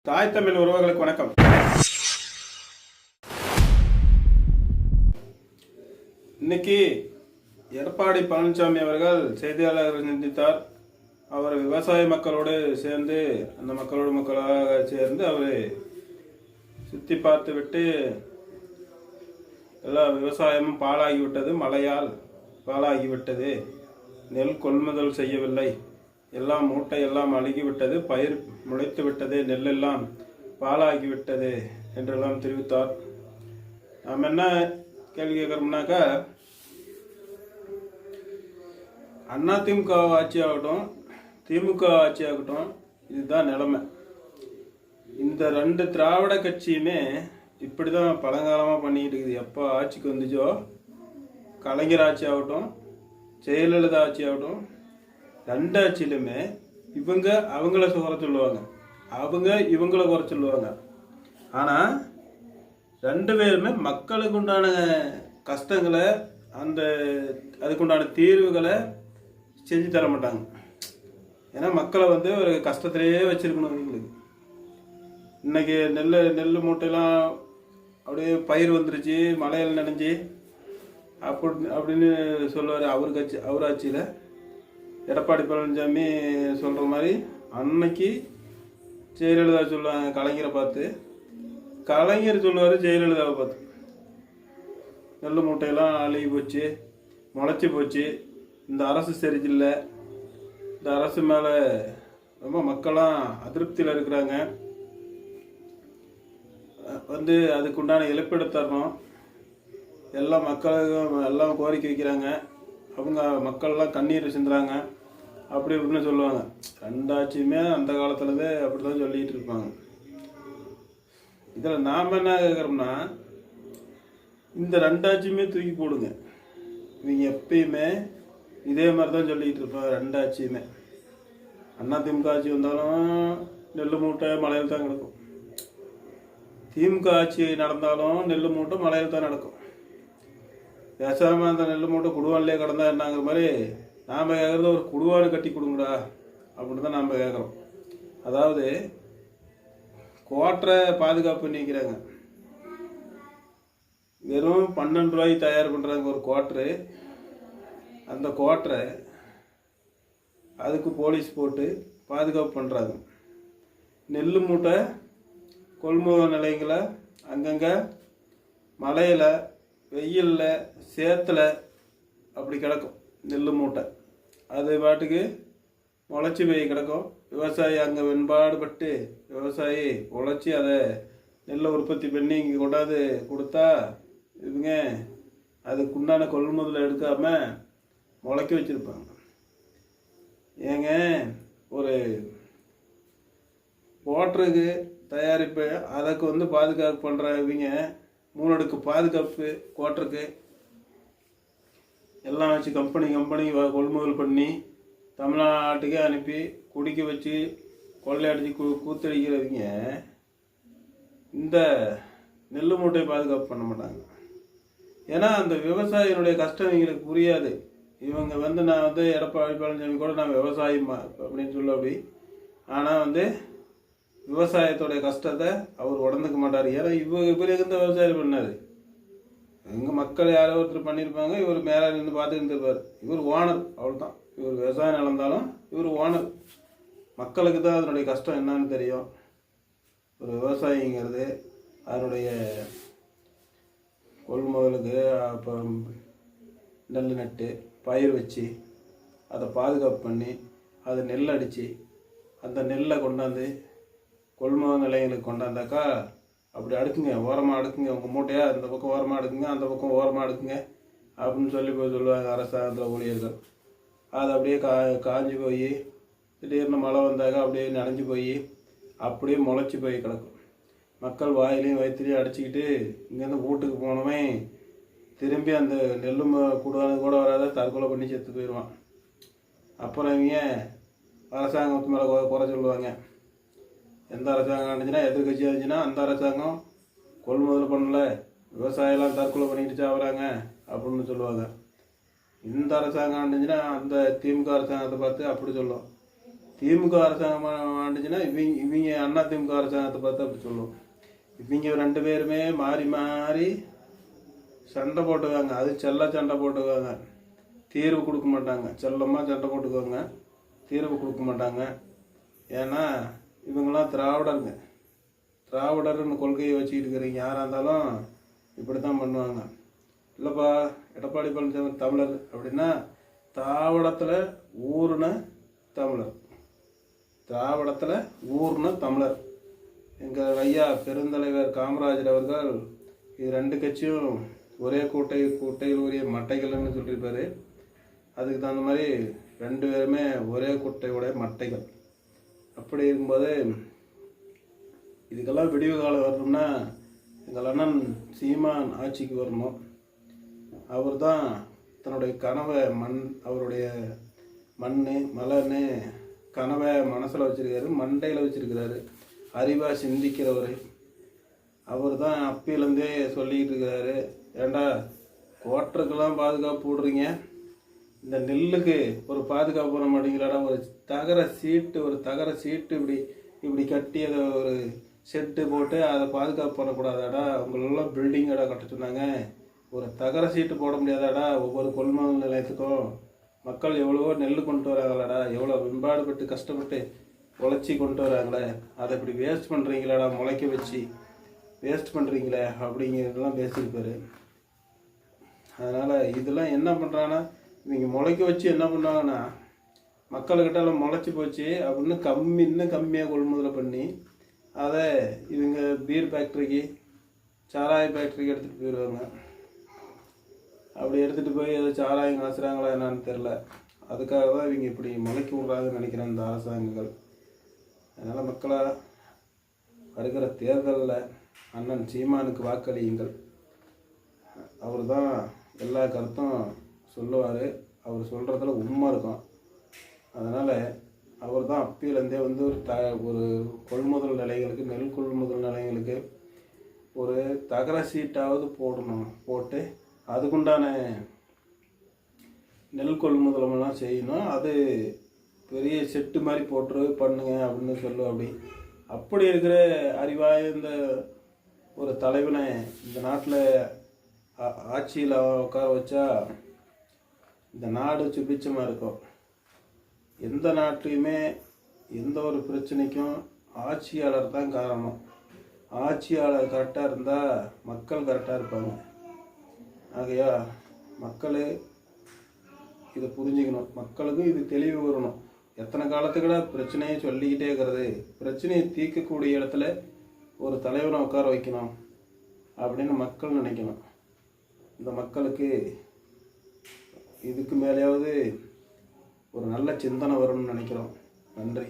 தாய் தமிழ் உறவுகளுக்கு வணக்கம். இன்னைக்கு எடப்பாடி பழனிசாமி அவர்கள் செய்தியாளர்கள் சந்தித்தார். அவர் விவசாய மக்களோடு சேர்ந்து அந்த மக்களாக சேர்ந்து அவர் சுற்றி பார்த்து விட்டு எல்லா விவசாயமும் பாழாகிவிட்டது, மழையால் பாழாகிவிட்டது, நெல் கொள்முதல் செய்யவில்லை, எல்லாம் மூட்டை எல்லாம் அழுகிவிட்டது, பயிர் முளைத்து விட்டது, நெல்லெல்லாம் பாழாகிவிட்டது என்றெல்லாம் தெரிவித்தார். நாம் என்ன கேள்வி கேட்குறோம்னாக்கா, அதிமுக ஆட்சி ஆகட்டும் திமுக ஆட்சி ஆகட்டும், இதுதான் நிலைமை. இந்த ரெண்டு திராவிட கட்சியுமே இப்படி தான் பழங்காலமாக பண்ணிக்கிட்டு இருக்குது. எப்போ ஆட்சிக்கு வந்துச்சோ, கலைஞர் ஆட்சி ஆகட்டும் ஜெயலலிதா ஆட்சி ஆகட்டும், ரெண்டு ஆட்சியிலுமே இவங்க அவங்கள குறை சொல்லுவாங்க, அவங்க இவங்கள குறை சொல்லுவாங்க. ஆனால் ரெண்டு பேருமே மக்களுக்கு உண்டான கஷ்டங்களை அதுக்குண்டான தீர்வுகளை செஞ்சு தர மாட்டாங்க. ஏன்னா மக்களை ஒரு கஷ்டத்திலேயே வச்சிருக்கணும். இவங்களுக்கு இன்னைக்கு நெல் மூட்டையெல்லாம் அப்படியே பயிர் வந்துருச்சு, மழையில் நனைஞ்சி அப்படின்னு சொல்லுவார். அவர் ஆட்சியில் எடப்பாடி பழனிசாமி சொல்கிற மாதிரி அன்னைக்கு ஜெயலலிதா சொல்லுவாங்க கலைஞரை பார்த்து, கலைஞர் சொல்லுவார் ஜெயலலிதாவை பார்த்து, நெல் மூட்டையெல்லாம் அழுகி போச்சு, முளைச்சி போச்சு, இந்த அரசு சரியில்லை, இந்த அரசு மேலே ரொம்ப மக்களாம் அதிருப்தியில் இருக்கிறாங்க, அதுக்குண்டான இழப்பீடு தரணும், எல்லா மக்களுக்கும் எல்லாம் கோரிக்கை வைக்கிறாங்க, அவங்க மக்கள்லாம் கண்ணீர் சிந்துறாங்க அப்படி இப்படின்னு சொல்லுவாங்க. ரெண்டாட்சியுமே அந்த காலத்துலவே அப்படி தான் சொல்லிகிட்டு இருப்பாங்க. இதில் நாம் என்ன கேட்குறோம்னா, இந்த ரெண்டாட்சியுமே தூக்கி போடுங்க. இவங்க எப்பயுமே இதே மாதிரி தான் சொல்லிக்கிட்டு இருப்பாங்க. ரெண்டாட்சியுமே அதிமுக ஆட்சி வந்தாலும் நெல் மூட்டை மழையில் தான் கிடக்கும், திமுக ஆட்சி நடந்தாலும் நெல் மூட்டை மழையில் தான் நடக்கும். பேசாமல் அந்த நெல் மூட்டை குடுவான்லேயே கிடந்தா என்னங்கிற மாதிரி நாம் கேட்குறது, ஒரு குடுவானு கட்டி கொடுங்கடா அப்படின்னு தான் நாம் கேட்குறோம். அதாவது குவாட்டரை பாதுகாப்பு பண்ணிக்கிறாங்க. வெறும் 12 ரூபாய்க்கு தயார் பண்ணுறாங்க ஒரு குவாட்ரு. அந்த குவாட்டரை அதுக்கு போலீஸ் போட்டு பாதுகாப்பு பண்ணுறாங்க. நெல் மூட்டை கொள்முதல் நிலையங்களை அங்கங்கே மழையில் வெயிலில் சேத்துல அப்படி கிடக்கும் நெல் மூட்டை. அது பாட்டுக்கு முளைச்சி போய் கிடக்கும். விவசாயி அங்கே வெண்பாடுபட்டு விவசாயி உழைச்சி அதை நெல்லை உற்பத்தி பண்ணி இங்கே கொண்டாந்து கொடுத்தா இவங்க அதுக்குண்டான கொள்முதல் எடுக்காமல் முளைக்க வச்சுருப்பாங்க. ஏங்க, ஒரு போட்டுருக்கு தயாரிப்பு, அதுக்கு பாதுகாப்பு பண்ணுற இவங்க 3 அடுக்கு பாதுகாப்பு கோட்டருக்கு எல்லாம் வச்சு கம்பெனி கொள்முதல் பண்ணி தமிழ்நாட்டுக்கே அனுப்பி குடிக்க வச்சு கொள்ளையடிச்சு கூத்தடிக்கிறவங்க இந்த நெல் மூட்டையை பாதுகாப்பு பண்ண மாட்டாங்க. ஏன்னா அந்த விவசாயினுடைய கஷ்டம் இவங்களுக்கு புரியாது. இவங்க நான் எடப்பாடி பழனிசாமி கூட நான் விவசாயி அப்படின்னு சொல்ல அப்படி. ஆனால் விவசாயத்தோடைய கஷ்டத்தை அவர் உடந்துக்க மாட்டார். ஏன்னா இவர் எந்த விவசாயம் பண்ணார், எங்கள் மக்கள் யாரோ ஒருத்தர் பண்ணியிருப்பாங்க, இவர் மேலே நின்று பார்த்துட்டு இருந்திருப்பார். இவர் ஓனர், அவ்வளோதான். இவர் விவசாயம் நடந்தாலும் இவர் ஓனர். மக்களுக்கு தான் அதனுடைய கஷ்டம் என்னன்னு தெரியும். ஒரு விவசாயிங்கிறது அதனுடைய கொள்முதலுக்கு அப்போ நெல் நட்டு பயிர் வச்சு அதை பாதுகாப்பு பண்ணி அதை நெல் அடித்து அந்த நெல்லை கொண்டாந்து கொள்முதல் நிலையங்களுக்கு கொண்டாந்தாக்கா அப்படி அடுக்குங்க, ஓரமாக அடுக்குங்க, உங்கள் மூட்டையாக இந்த பக்கம் ஓரமாக அடுக்குங்க, அந்த பக்கம் ஓரமாக அடுக்குங்க அப்படின்னு சொல்லுவாங்க அரசாங்கத்தில் ஊழியர்கள். அது அப்படியே காஞ்சி போய் திடீர்னு மழை வந்தாக்க அப்படியே நனைஞ்சு போய் அப்படியே முளைச்சி போய் கிடக்கும். மக்கள் வாயிலையும் வயிற்றுலையும் அடிச்சுக்கிட்டு இங்கேருந்து வீட்டுக்கு போனவன் திரும்பி அந்த நெல்லும் கூட வராத தற்கொலை பண்ணி செத்து போயிடுவான். அப்புறம் இவங்க அரசாங்கத்து மேலே குறை சொல்லுவாங்க. எந்த அரசாங்கம் இருந்துச்சுன்னா, எதிர்கட்சியாக இருந்துச்சுன்னா, அந்த அரசாங்கம் கொள்முதல் பண்ணல, விவசாயெல்லாம் தற்கொலை பண்ணிக்கிட்டு சாப்பிட்றாங்க அப்படின்னு சொல்லுவாங்க. இந்த அரசாங்கம் இருந்துச்சுன்னா அந்த திமுக அரசாங்கத்தை பார்த்து அப்படி சொல்லும். திமுக அரசாங்கம் ஆண்டுச்சுன்னா இவங்க அண்ணா திமுக அரசாங்கத்தை பார்த்து அப்படி சொல்லுவோம். இவங்க 2 பேருமே மாறி மாறி சண்டை போட்டுக்காங்க. அது சண்டை போட்டுக்குவாங்க, தீர்வு கொடுக்க மாட்டாங்க. செல்லமாக சண்டை போட்டுக்குவாங்க, தீர்வு கொடுக்க மாட்டாங்க. ஏன்னா இவங்களாம் திராவிடர்னு கொள்கையை வச்சுக்கிட்டு இருக்கிறீங்க. யாராக இருந்தாலும் இப்படி தான் பண்ணுவாங்க. இல்லைப்பா எடப்பாடி பழனிசாமி தமிழர் அப்படின்னா திராவிடத்தில் ஊர்ன தமிழர். எங்கள் ஐயா பெருந்தலைவர் காமராஜர் அவர்கள் இது 2 கட்சியும் ஒரே கூட்டையில் உரிய மட்டைகள்னு சொல்லியிருப்பார். அதுக்கு தகுந்த மாதிரி 2 பேருமே ஒரே கூட்டையுடைய மட்டைகள். அப்படி இருக்கும்போது இதுக்கெல்லாம் விடிவு காலம் வரணும்னா எங்கள் அண்ணன் சீமான் ஆட்சிக்கு வரணும். அவர் தான் தன்னுடைய கனவை அவருடைய மலைன்னு கனவை மனசில் வச்சுருக்காரு, மண்டையில் வச்சுருக்கிறாரு. அறிவாக சிந்திக்கிறவர் அவர் தான் அப்பையிலேருந்தே சொல்லிக்கிட்டு இருக்கிறாரு. ஏண்டா கோட்டருக்கெல்லாம் பாதுகாப்பு போடுறீங்க, இந்த நெல்லுக்கு ஒரு பாதுகாப்பு பண்ண மாட்டேங்கிறாடா. ஒரு தகர சீட்டு இப்படி கட்டி அதை ஒரு செட்டு போட்டு அதை பாதுகாப்பு பண்ணக்கூடாதாடா. உங்களெல்லாம் பில்டிங் இடம் கட்ட சொன்னாங்க, ஒரு தகர சீட்டு போட முடியாதாடா. ஒவ்வொரு கொள்முதல் நிலையத்துக்கும் மக்கள் எவ்வளவோ நெல் கொண்டு வராங்களாடா, எவ்வளோ வெம்பாடுபட்டு கஷ்டப்பட்டு உழைச்சி கொண்டு வராங்களே, அதை இப்படி வேஸ்ட் பண்ணுறீங்களாடா, முளைக்க வச்சு வேஸ்ட் பண்ணுறீங்களே அப்படிங்கிறதெல்லாம் பேசியிருப்பார். அதனால் இதெல்லாம் என்ன பண்ணுறாங்கன்னா இவங்க முளைக்க வச்சு என்ன பண்ணுவாங்கன்னா மக்கள்கிட்ட எல்லாம் முளைச்சி போச்சு அப்படின்னு இன்னும் கம்மியாக கொள்முதல் பண்ணி அதை இவங்க பீர் ஃபேக்ட்ரிக்கு சாராய ஃபேக்ட்ரிக்கு எடுத்துகிட்டு போயிடுவாங்க. அப்படி எடுத்துகிட்டு போய் அதை சாராயம் காசுறாங்களா என்னான்னு தெரில. அதுக்காக தான் இவங்க இப்படி முளைக்கி விட்றாங்கன்னு நினைக்கிறேன் இந்த அரசாங்கங்கள். அதனால் மக்களாக வருகிற தேர்தலில் அண்ணன் சீமானுக்கு வாக்களியுங்கள். அவர் தான் எல்லா கருத்தும் சொல்லுவார். அவர் சொல்கிறதுல உண்மை இருக்கும். அதனால் அவர் தான் அப்பையிலேருந்தே வந்து ஒரு கொள்முதல் நிலையங்களுக்கு, நெல் கொள்முதல் நிலையங்களுக்கு ஒரு தகர சீட்டாவது போட்டு அதுக்குண்டான நெல் கொள்முதலமெல்லாம் செய்யணும். அது பெரிய செட்டு மாதிரி பண்ணுங்க அப்படின்னு சொல்லுவோம். அப்படி இருக்கிற அறிவாய்ந்த ஒரு தலைவனை இந்த நாட்டில் ஆட்சியில் உட்கார வச்சா இந்த நாடு சுபிச்சமாக இருக்கும். எந்த நாட்டிலையுமே எந்த ஒரு பிரச்சனைக்கும் ஆட்சியாளர் தான் காரணம். ஆட்சியாளர் கரெக்டாக இருந்தால் மக்கள் கரெக்டாக இருப்பாங்க. ஆகையா மக்கள் இதை புரிஞ்சுக்கணும், மக்களுக்கும் இது தெளிவு வரணும். எத்தனை காலத்துக்கூட பிரச்சனையை சொல்லிக்கிட்டே இருக்கிறது, பிரச்சனையை தீர்க்கக்கூடிய இடத்துல ஒரு தலைவனை உட்கார வைக்கணும் அப்படின்னு மக்கள் நினைக்கணும். இந்த மக்களுக்கு இதுக்கு மேலேயாவது ஒரு நல்ல சிந்தனை வரும்னு நினைக்கிறோம். நன்றி.